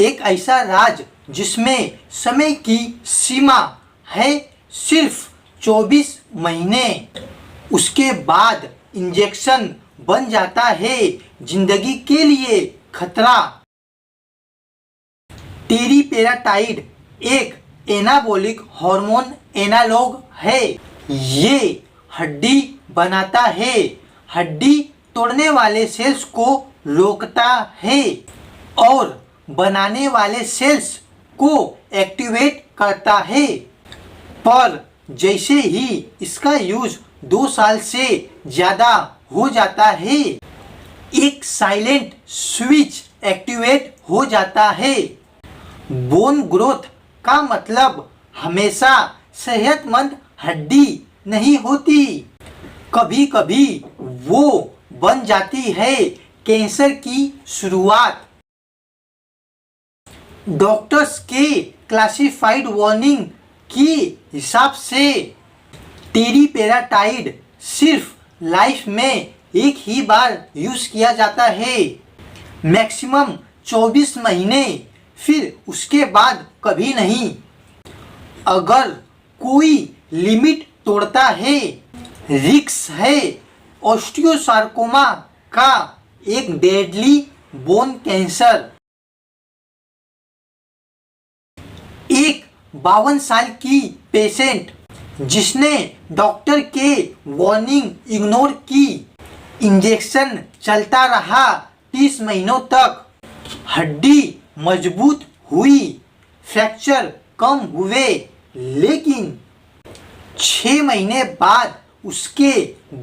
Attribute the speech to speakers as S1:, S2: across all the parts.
S1: एक ऐसा राज जिसमें समय की सीमा है सिर्फ 24 महीने। उसके बाद इंजेक्शन बन जाता है जिंदगी के लिए खतरा। टेरिपेराटाइड एक एनाबॉलिक हार्मोन एनालॉग है। ये हड्डी बनाता है, हड्डी तोड़ने वाले सेल्स को रोकता है और बनाने वाले सेल्स को एक्टिवेट करता है। पर जैसे ही इसका यूज 2 साल से ज़्यादा हो जाता है, एक साइलेंट स्विच एक्टिवेट हो जाता है। बोन ग्रोथ का मतलब हमेशा सेहतमंद हड्डी नहीं होती। कभी कभी वो बन जाती है कैंसर की शुरुआत। डॉक्टर्स के क्लासिफाइड वार्निंग के हिसाब से टेरिपेराटाइड सिर्फ लाइफ में एक ही बार यूज किया जाता है, मैक्सिमम 24 महीने, फिर उसके बाद कभी नहीं। अगर कोई लिमिट तोड़ता है, रिस्क है ऑस्टियोसार्कोमा का एक डेडली बोन कैंसर। एक 52 साल की पेशेंट जिसने डॉक्टर के वार्निंग इग्नोर की, इंजेक्शन चलता रहा 30 महीनों तक, हड्डी मजबूत हुई, फ्रैक्चर कम हुए, लेकिन 6 महीने बाद उसके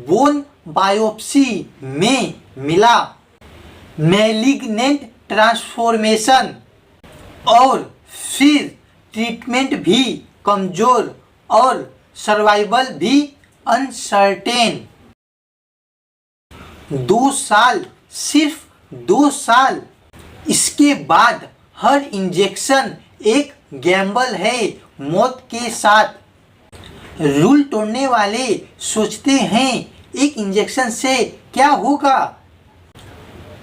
S1: बोन बायोप्सी में मिला मैलिग्नेंट ट्रांसफॉर्मेशन और फिर ट्रीटमेंट भी कमजोर और सर्वाइवल भी अनसर्टेन। 2 साल, सिर्फ 2 साल। इसके बाद हर इंजेक्शन एक गैम्बल है मौत के साथ। रूल तोड़ने वाले सोचते हैं एक इंजेक्शन से क्या होगा,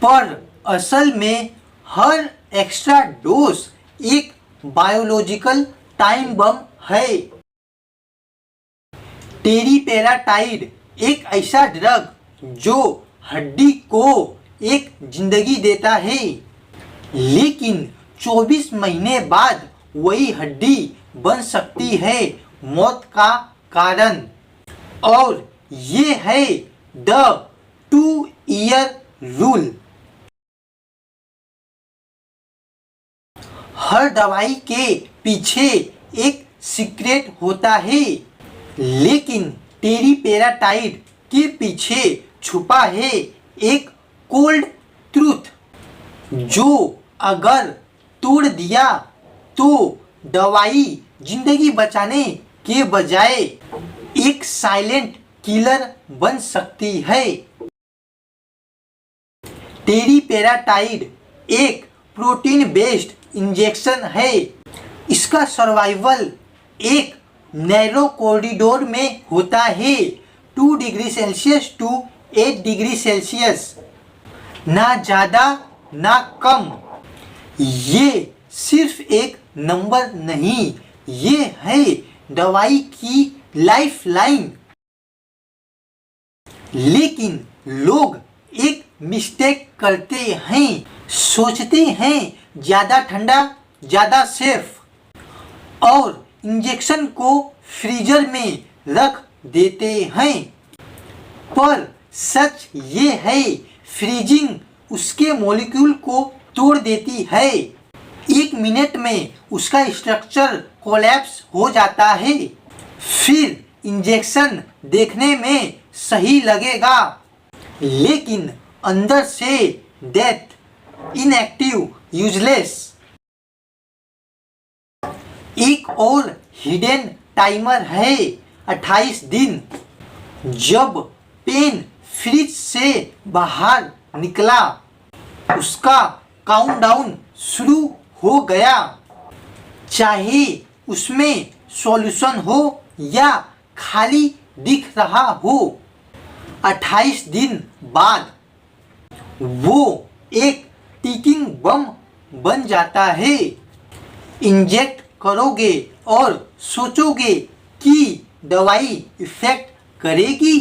S1: पर असल में हर एक्स्ट्रा डोज एक बायोलॉजिकल टाइम बम है। टेरिपेराटाइड एक ऐसा ड्रग जो हड्डी को एक जिंदगी देता है, लेकिन 24 महीने बाद वही हड्डी बन सकती है मौत का कारण। और ये है द 2 ईयर रूल। हर दवाई के पीछे एक सीक्रेट होता है, लेकिन टेरिपेराटाइड के पीछे छुपा है एक कोल्ड ट्रूथ, जो अगर तोड़ दिया तो दवाई जिंदगी बचाने के बजाय एक साइलेंट किलर बन सकती है। टेरिपेराटाइड एक प्रोटीन बेस्ड इंजेक्शन है। इसका सर्वाइवल एक नैरो कॉरिडोर में होता है, 2 degree Celsius to 8 degree Celsius, ना ज़्यादा ना कम। ये सिर्फ एक नंबर नहीं, ये है दवाई की लाइफ लाइन। लेकिन लोग एक मिस्टेक करते हैं, सोचते हैं ज़्यादा ठंडा ज़्यादा सेफ, और इंजेक्शन को फ्रीजर में रख देते हैं। पर सच ये है, फ्रीजिंग उसके मॉलिक्यूल को तोड़ देती है। 1 मिनट में उसका स्ट्रक्चर कोलैप्स हो जाता है। फिर इंजेक्शन देखने में सही लगेगा, लेकिन अंदर से डेथ, इनएक्टिव, यूजलेस। एक और हिडन टाइमर है, 28 दिन। जब पेन फ्रिज से बाहर निकला, उसका काउंटडाउन शुरू हो गया। चाहे उसमें सॉल्यूशन हो या खाली दिख रहा हो, 28 दिन बाद वो एक टिकिंग बम बन जाता है। इंजेक्ट करोगे और सोचोगे कि दवाई इफेक्ट करेगी,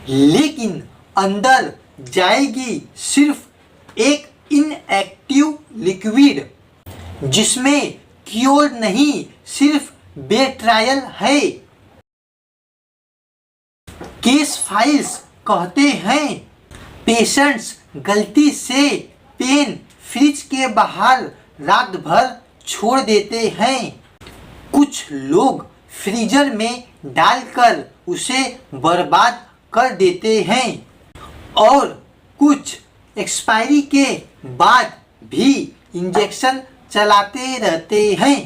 S1: लेकिन अंदर जाएगी सिर्फ एक इनएक्टिव लिक्विड जिसमें क्योर नहीं, सिर्फ बेट्रायल है। केस फाइल्स कहते हैं पेशेंट्स गलती से पेन फ्रिज के बाहर रात भर छोड़ देते हैं। कुछ लोग फ्रीजर में डालकर उसे बर्बाद कर देते हैं और कुछ एक्सपायरी के बाद भी इंजेक्शन चलाते रहते हैं।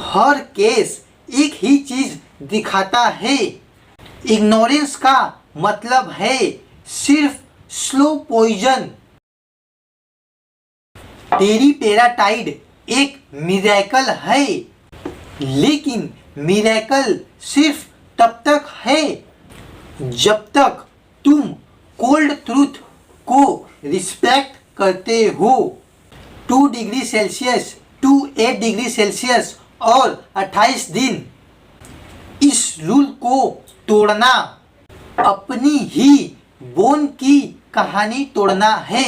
S1: हर केस एक ही चीज दिखाता है, इग्नोरेंस का मतलब है सिर्फ स्लो पॉइजन। टेरीपेराटाइड एक मिरेकल है, लेकिन मिरेकल सिर्फ तब तक है जब तक तुम कोल्ड ट्रूथ को रिस्पेक्ट करते हो। 2 degree Celsius to 8 degree Celsius और 28 दिन, इस रूल को तोड़ना अपनी ही बोन की कहानी तोड़ना है।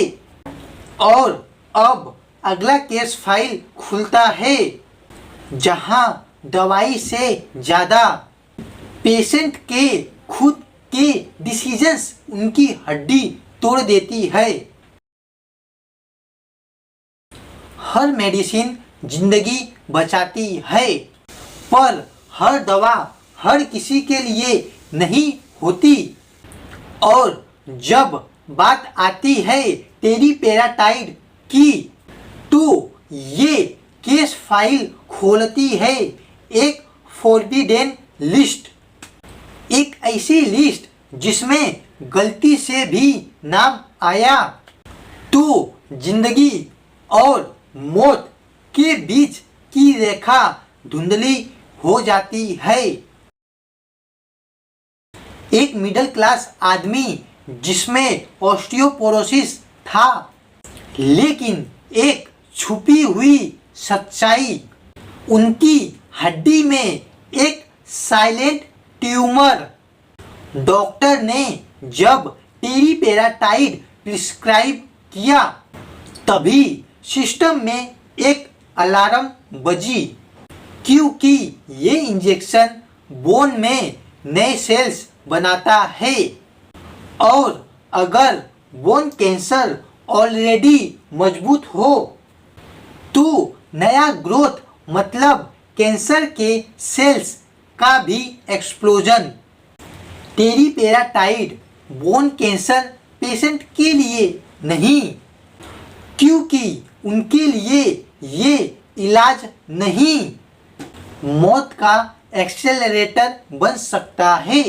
S1: और अब अगला केस फाइल खुलता है जहां दवाई से ज़्यादा पेशेंट के खुद के डिसीजंस उनकी हड्डी तोड़ देती है। हर मेडिसिन जिंदगी बचाती है, पर हर दवा हर किसी के लिए नहीं होती। और जब बात आती है टेरीपेराटाइड की, तो ये केस फाइल खोलती है एक फॉरबिडेन लिस्ट, एक ऐसी लिस्ट जिसमें गलती से भी नाम आया तो जिंदगी और मौत के बीच की रेखा धुंधली हो जाती है। एक मिडिल क्लास आदमी जिसमें ऑस्टियोपोरोसिस था, लेकिन एक छुपी हुई सच्चाई, उनकी हड्डी में एक साइलेंट ट्यूमर। डॉक्टर ने जब टेरीपेराटाइड प्रिस्क्राइब किया, तभी सिस्टम में एक अलार्म बजी, क्योंकि ये इंजेक्शन बोन में नए सेल्स बनाता है। और अगर बोन कैंसर ऑलरेडी मजबूत हो, तो नया ग्रोथ मतलब कैंसर के सेल्स का भी एक्सप्लोजन। टेरीपेराटाइड बोन कैंसर पेशेंट के लिए नहीं, क्योंकि उनके लिए ये इलाज नहीं, मौत का एक्सेलरेटर बन सकता है।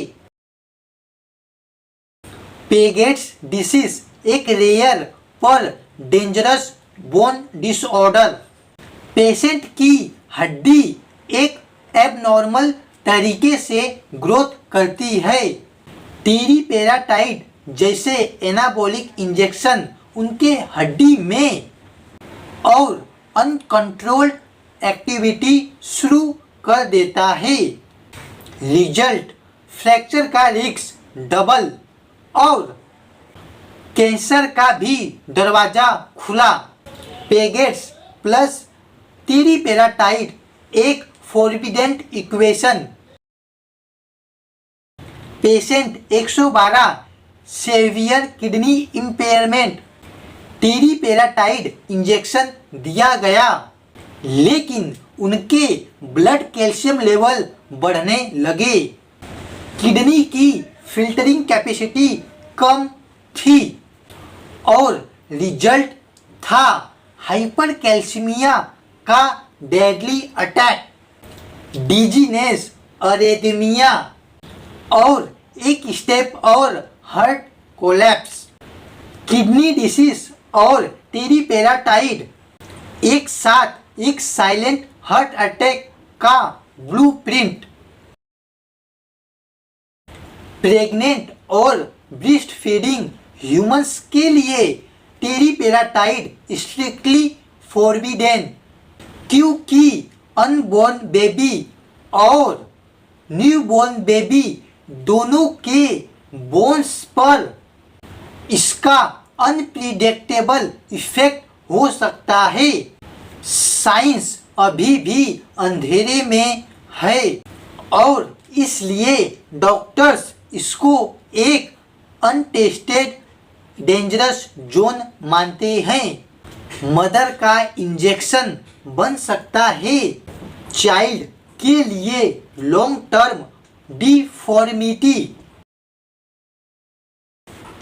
S1: पेगेट्स डिसीज एक रेयर पर डेंजरस बोन डिसऑर्डर। पेशेंट की हड्डी एक एबनॉर्मल तरीके से ग्रोथ करती है। टेरीपेराटाइड जैसे एनाबॉलिक इंजेक्शन उनके हड्डी में और अनकंट्रोल्ड एक्टिविटी शुरू कर देता है। रिजल्ट फ्रैक्चर का रिस्क डबल और कैंसर का भी दरवाजा खुला। पेगेट्स प्लस टेरीपेराटाइड एक forbidden equation. Patient 112 severe kidney impairment, teriparatide injection दिया गया, लेकिन उनके ब्लड कैल्शियम लेवल बढ़ने लगे। किडनी की फिल्टरिंग कैपेसिटी कम थी और रिजल्ट था हाइपरकैल्सीमिया का डेडली अटैक, डिजीनेस, अरेथमिया और एक स्टेप और हार्ट कोलैप्स। किडनी डिसीज और टेरीपेराटाइड एक साथ एक साइलेंट हार्ट अटैक का ब्लूप्रिंट। प्रेग्नेंट और ब्रेस्ट फीडिंग ह्यूमंस के लिए टेरीपेराटाइड स्ट्रिक्टली फॉरबिडेन, क्योंकि अनबॉर्न बेबी और न्यूबॉर्न बेबी दोनों के बोन्स पर इसका अनप्रिडिक्टेबल इफेक्ट हो सकता है। साइंस अभी भी अंधेरे में है और इसलिए डॉक्टर्स इसको एक अनटेस्टेड डेंजरस जोन मानते हैं। मदर का इंजेक्शन बन सकता है चाइल्ड के लिए लॉन्ग टर्म डिफॉर्मिटी।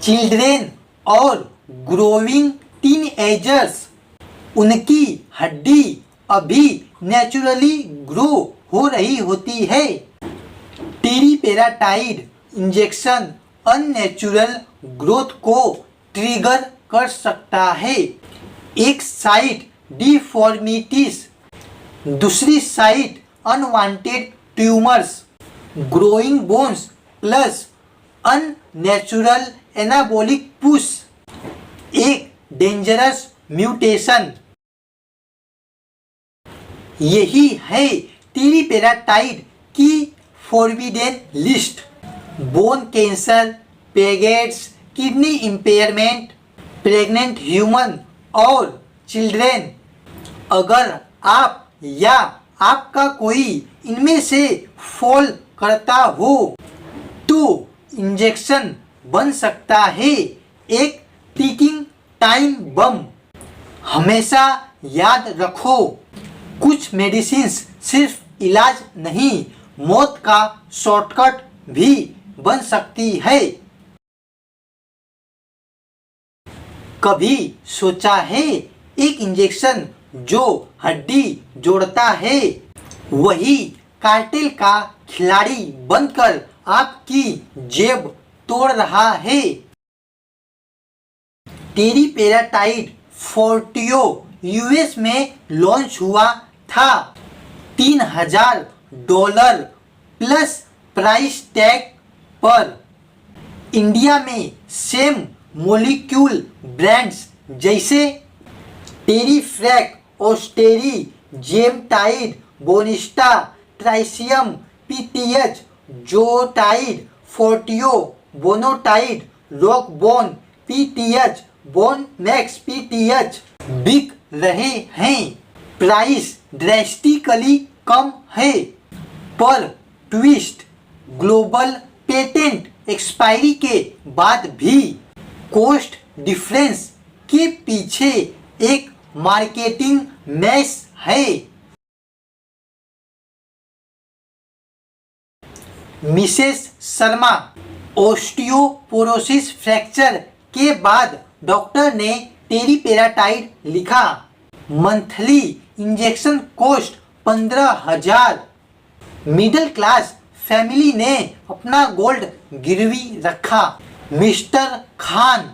S1: चिल्ड्रेन और ग्रोइंग टीनएजर्स, उनकी हड्डी अभी नेचुरली ग्रो हो रही होती है। टेरीपेराटाइड इंजेक्शन अननेचुरल ग्रोथ को ट्रिगर कर सकता है। एक साइड डिफॉर्मिटीज, दूसरी side unwanted tumours, growing bones plus unnatural anabolic push, एक डेंजरस म्यूटेशन। यही है टेरीपेराटाइड की forbidden list. Bone cancer, Paget's, kidney impairment, pregnant human और चिल्ड्रेन। अगर आप या आपका कोई इनमें से फॉल करता हो तो इंजेक्शन बन सकता है एक टिकिंग टाइम बम। हमेशा याद रखो, कुछ मेडिसिन्स सिर्फ इलाज नहीं, मौत का शॉर्टकट भी बन सकती है। कभी सोचा है एक इंजेक्शन जो हड्डी जोड़ता है वही कार्टेल का खिलाड़ी बनकर आपकी जेब तोड़ रहा है। टेरीपेराटाइड फोर्टियो यूएस में लॉन्च हुआ था। $3000 प्लस प्राइस टैग पर। इंडिया में सेम मोलिक्यूल ब्रांड्स जैसे टेरीफ्रैक, ऑस्टेरी, जेमटाइड, बोनिस्टा, ट्राइसियम, पीटीएच, जोटाइड, फोर्टियो, बोनोटाइड, रॉकबोन, पीटीएच, बोनमैक्स पीटीएच बिक रहे हैं। प्राइस ड्रेस्टिकली कम है, पर ट्विस्ट ग्लोबल पेटेंट एक्सपायरी के बाद भी कॉस्ट डिफरेंस के पीछे एक मार्केटिंग मैश है। मिसेस शर्मा, ओस्टियोपोरोसिस फ्रैक्चर के बाद डॉक्टर ने टेरीपेराटाइड लिखा। Monthly injection cost 15,000। Middle class family ने अपना गोल्ड गिरवी रखा। मिस्टर खान,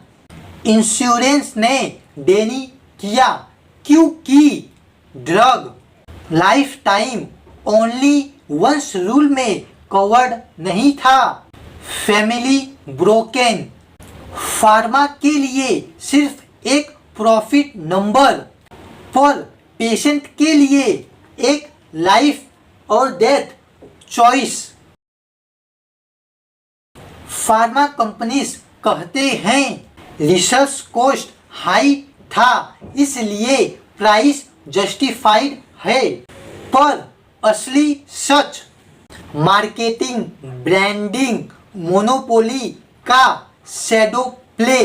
S1: इंश्योरेंस ने देनी किया क्योंकि drug life time only once rule में कवर्ड नहीं था। फैमिली ब्रोकन, फार्मा के लिए सिर्फ एक प्रॉफिट नंबर, पर पेशेंट के लिए एक लाइफ और डेथ चॉइस। फार्मा कंपनीज कहते हैं रिसर्च कॉस्ट हाई था इसलिए प्राइस जस्टिफाइड है, पर असली सच मार्केटिंग, ब्रांडिंग, मोनोपोली का शैडो प्ले।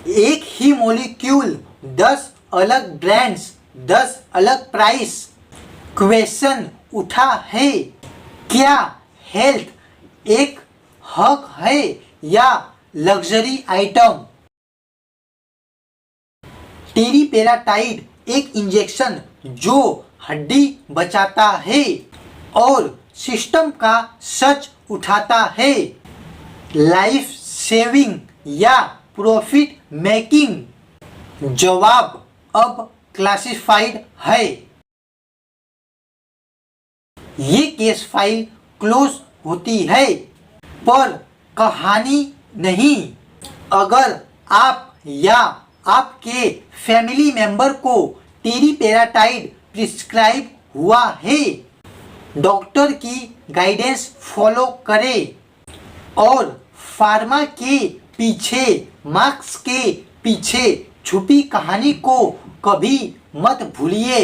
S1: एक ही मॉलिक्यूल 10 अलग ब्रांड्स, 10 अलग प्राइस। क्वेश्चन उठा है, क्या हेल्थ एक हक है या लग्जरी आइटम? टेरीपेराटाइड एक इंजेक्शन जो हड्डी बचाता है और सिस्टम का सच उठाता है। लाइफ सेविंग या प्रॉफिट मेकिंग? जवाब अब क्लासिफाइड है। ये केस फाइल क्लोज होती है, पर कहानी नहीं। अगर आप या आपके फैमिली मेंबर को टेरीपेराटाइड प्रिस्क्राइब हुआ है। डॉक्टर की गाइडेंस फॉलो करें और फार्मा के पीछे, मार्क्स के पीछे छुपी कहानी को कभी मत भूलिए।